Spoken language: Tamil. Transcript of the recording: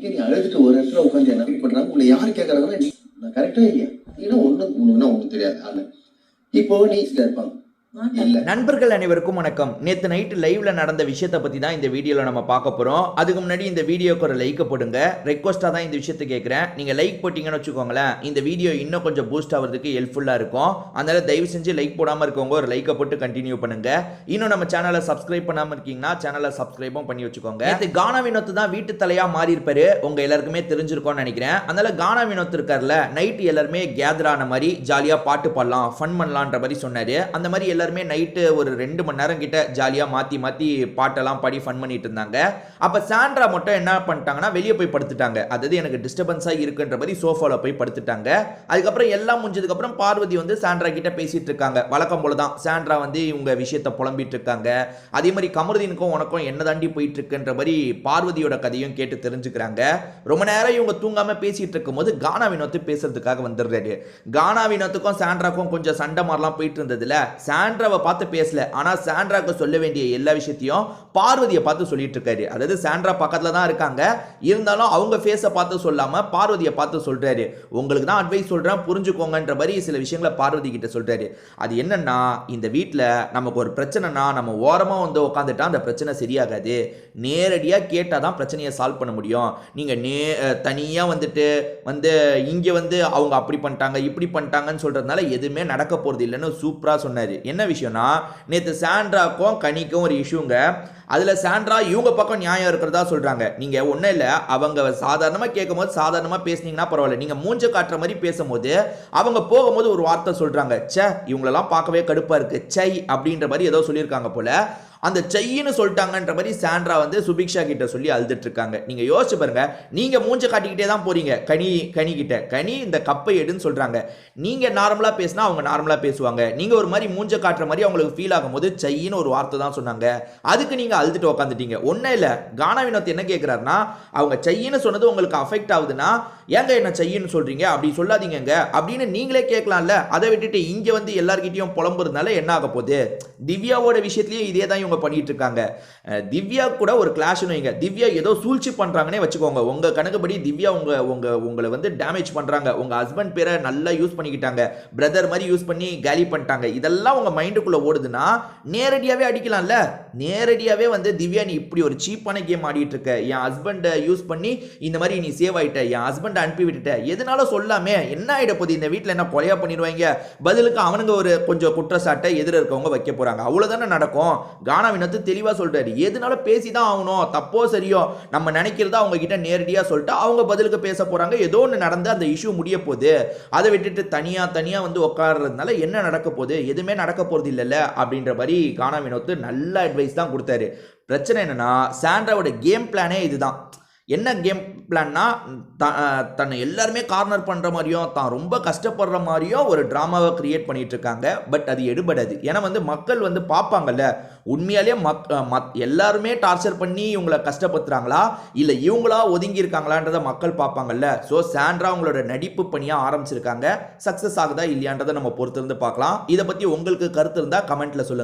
நீ அழுதுட்டு ஒரு இடத்துல உட்காந்து என்ன பண்றாங்க உங்களை யாரு கேட்கறாங்கன்னா நீ நான் கரெக்டா இல்லையா நீனா ஒண்ணு தெரியாது ஆனா இப்போ நீ இருப்பாங்க. நண்பர்கள் அனைவருக்கும் வணக்கம். நேற்று நைட்டு லைவ்ல நடந்த விஷயத்தை பத்தி தான் இந்த வீடியோல நம்ம பார்க்க போறோம். அதுக்கு முன்னாடி இந்த வீடியோக்கு ஒரு லைக் போடுங்க. ரெக்வஸ்டா தான் இந்த விஷயத்தை கேட்கிறேன். நீங்க லைக் போட்டீங்கன்னு வச்சுக்கோங்களேன், இந்த வீடியோ இன்னும் கொஞ்சம் பூஸ்ட் ஆகிறதுக்கு ஹெல்ப்ஃபுல்லா இருக்கும். அதனால தயவு செஞ்சு லைக் போடாம இருக்கவங்க ஒரு லைக்கை போட்டு கண்டினியூ பண்ணுங்க. இன்னும் நம்ம சேனலை சப்ஸ்கிரைப் பண்ணாம இருக்கீங்கன்னா சேனலை சப்ஸ்கிரைபும் பண்ணி வச்சுக்கோங்க. நேற்று கானா வினோத் தான் வீட்டு தலையா மாறி இருப்பாரு. உங்க எல்லாருக்குமே தெரிஞ்சிருக்கும்னு நினைக்கிறேன். அதனால கானா வினோத் இருக்கார்ல, நைட்டு எல்லாருமே கேதர் ஆன மாதிரி ஜாலியா பாட்டு பாடலாம், ஃபன் பண்ணலான்ற மாதிரி சொன்னாரு. அந்த மாதிரி எல்லாருமே நைட்டு ஒரு 2 மணி நேரம் கிட்ட ஜாலியா மாத்தி மாத்தி பாட்டெல்லாம் பாடி ஃபன் பண்ணிட்டு இருந்தாங்க. அப்ப சாண்ட்ரா மட்டும் என்ன பண்ணிட்டாங்கன்னா வெளியே போய் படுத்துட்டாங்க. அதாவது எனக்கு டிஸ்டர்பன்ஸா இருக்குன்ற மாதிரி சோஃபால போய் படுத்துட்டாங்க. அதுக்கப்புறம் எல்லாம் முடிஞ்சதுக்கு அப்புறம் பார்வதி வந்து சாண்ட்ரா கிட்ட பேசிட்டு இருக்காங்க. வழக்கம் போல தான் சாண்ட்ரா வந்து இவங்க விஷயத்தை புலம்பிட்டு இருக்காங்க. அதே மாதிரி கமருதீனுக்கும் உனக்கும் என்ன தாண்டி போயிட்டு இருக்குன்ற மாதிரி பார்வதியோட கதையும் கேட்டு தெரிஞ்சுக்கிறாங்க. ரொம்ப நேரம் இவங்க தூங்காம பேசிட்டு இருக்கும்போது கானா வினோத் பேசுறதுக்காக வந்துடுறாரு. கானா வினோத்துக்கும் சாண்ட்ராக்கும் கொஞ்சம் சண்டை மாதிரிலாம் போயிட்டு இருந்ததுல சாண்ட்ராவை பார்த்து பேசல, ஆனா சாண்ட்ராக்கு சொல்ல வேண்டிய எல்லா விஷயத்தையும் பார்வதியை பார்த்து சொல்லிட்டு இருக்காரு. அதாவது சாண்ட்ரா பக்கத்துல தான் இருக்காங்க, இருந்தாலும் அவங்க ஃபேஸை பார்த்து சொல்லாம பார்வதியை பார்த்து சொல்றாரு. உங்களுக்கு தான் அட்வைஸ் சொல்றேன் புரிஞ்சுக்கோங்கன்ற மாதிரி சில விஷயங்களை பார்வதி கிட்ட சொல்றாரு. அது என்னன்னா, இந்த வீட்டில் நமக்கு ஒரு பிரச்சனைனா நம்ம ஓரமா வந்து உட்காந்துட்டா அந்த பிரச்சனை சரியாகாது. நேரடியா கேட்டால் தான் பிரச்சனையை சால்வ் பண்ண முடியும். நீங்க தனியா வந்துட்டு இங்க வந்து அவங்க அப்படி பண்ணிட்டாங்க இப்படி பண்ணிட்டாங்கன்னு சொல்றதுனால எதுவுமே நடக்க போறது இல்லைன்னு சூப்பரா சொன்னாரு. என்ன விஷயம்னா, நேற்று சாண்ட்ராக்கும் கனிக்கும் ஒரு இஷ்யூங்க. அதுல சாண்ட்ரா இவங்க பக்கம் நியாயம் இருக்கிறதா சொல்றாங்க. நீங்க ஒன்றும் இல்லை, அவங்க சாதாரணமா கேட்கும் போது சாதாரணமா பேசுனீங்கன்னா பரவாயில்ல, நீங்க மூஞ்ச காட்டுற மாதிரி பேசும்போது அவங்க போகும்போது ஒரு வார்த்தை சொல்றாங்க, சே இவங்களெல்லாம் பார்க்கவே கடுப்பா இருக்கு, சை அப்படின்ற மாதிரி ஏதோ சொல்லியிருக்காங்க போல. அந்த செய்யின்னு சொல்லிட்டாங்கன்ற மாதிரி சாண்ட்ரா வந்து சுபிக்ஷா கிட்ட சொல்லி அழுதுட்டு இருக்காங்க. நீங்க யோசிச்சு பாருங்க, நீங்க மூஞ்ச காட்டிக்கிட்டே தான் போறீங்க கனி கிட்ட. கனி இந்த கப்பை எடுன்னு சொல்றாங்க. நீங்க நார்மலா பேசினா அவங்க நார்மலா பேசுவாங்க. நீங்க ஒரு மாதிரி மூஞ்ச காட்டுற மாதிரி அவங்களுக்கு ஃபீல் ஆகும்போது செய்யின்னு ஒரு வார்த்தை தான் சொன்னாங்க. அதுக்கு நீங்க அழுதுட்டு உட்காந்துட்டீங்க. ஒன்னும் இல்ல, கானா வினோத் என்ன கேட்கிறாருன்னா, அவங்க செய்யின்னு சொன்னது உங்களுக்கு அஃபெக்ட் ஆகுதுன்னா ஏங்க என்ன செய்யின்னு சொல்றீங்க, அப்படி சொல்லாதீங்க அப்படின்னு நீங்களே கேட்கலாம்ல. அதை விட்டுட்டு இங்க வந்து எல்லார்கிட்டையும் புலம்புறதுனால என்ன ஆக போகுது? திவ்யாவோட விஷயத்திலேயே இதே தான் இவங்க பண்ணிட்டு இருக்காங்க. திவ்யா கூட ஒரு கிளாஷ் வைங்க, திவ்யா ஏதோ சூழ்ச்சி பண்றாங்கன்னே வச்சுக்கோங்க. உங்க கணக்குப்படி திவ்யா உங்களை வந்து டேமேஜ் பண்றாங்க, உங்க ஹஸ்பண்ட் பேரை நல்லா யூஸ் பண்ணிக்கிட்டாங்க, பிரதர் மாதிரி யூஸ் பண்ணி காலி பண்ணிட்டாங்க. இதெல்லாம் உங்க மைண்டுக்குள்ள ஓடுதுன்னா நேரடியாவே அடிக்கலாம்ல. நேரடியாவே வந்து திவ்யா நீ இப்படி ஒரு சீப்பான கேம் ஆடிட்டு இருக்க, என் ஹஸ்பண்டை யூஸ் பண்ணி இந்த மாதிரி நீ சேவ் ஆயிட்ட, என் ஹஸ்பண்டை அனுப்பி விட்டுட்ட, எதனால சொல்லாமே, என்ன ஆயிட போகுது? இந்த வீட்டில் என்ன கொலையா பண்ணிடுவாங்க? பதிலுக்கு அவனுங்க ஒரு கொஞ்சம் குற்றச்சாட்டை எதிர இருக்கவங்க வைக்க போறாங்க, அவ்வளவுதானே நடக்கும். கானா வினோத் தெளிவா சொல்றாரு, எதனால பேசிதான் ஆகணும், தப்போ சரியோ நம்ம நினைக்கிறதா அவங்க கிட்ட நேரடியா சொல்லிட்டு அவங்க பதிலுக்கு பேச போறாங்க. ஏதோ ஒன்று நடந்து அந்த இஷ்யூ முடிய போகுது. அதை விட்டுட்டு தனியா வந்து உட்கார்றதுனால என்ன நடக்க போகுது? எதுவுமே நடக்க போறது இல்லைல்ல அப்படின்ற மாதிரி கானா வினோத் நல்ல அட்வைஸ் தான் கொடுத்தாரு. பிரச்சனை என்னன்னா, சாண்ட்ராவோட கேம் பிளானே இதுதான். என்ன கேம் பிளான்னா, தன்னை எல்லாருமே கார்னர் பண்ணுற மாதிரியும் தான் ரொம்ப கஷ்டப்படுற மாதிரியும் ஒரு ட்ராமாவை கிரியேட் பண்ணிட்டு இருக்காங்க. பட் அது எடுபடாது. ஏன்னா வந்து மக்கள் வந்து பார்ப்பாங்கல்ல, உண்மையாலே எல்லாருமே டார்ச்சர் பண்ணி இவங்களை கஷ்டப்படுத்துறாங்களா இல்லை இவங்களா ஒதுங்கி இருக்காங்களான்றதை மக்கள் பார்ப்பாங்கல்ல. ஸோ சாண்ட்ரா அவங்களோட நடிப்பு பணியாக ஆரம்பிச்சிருக்காங்க. சக்ஸஸ் ஆகுதா இல்லையான்றதை நம்ம பொறுத்திருந்து பார்க்கலாம். இதை பற்றி உங்களுக்கு கருத்து இருந்தால் கமெண்ட்ல சொல்லுங்க.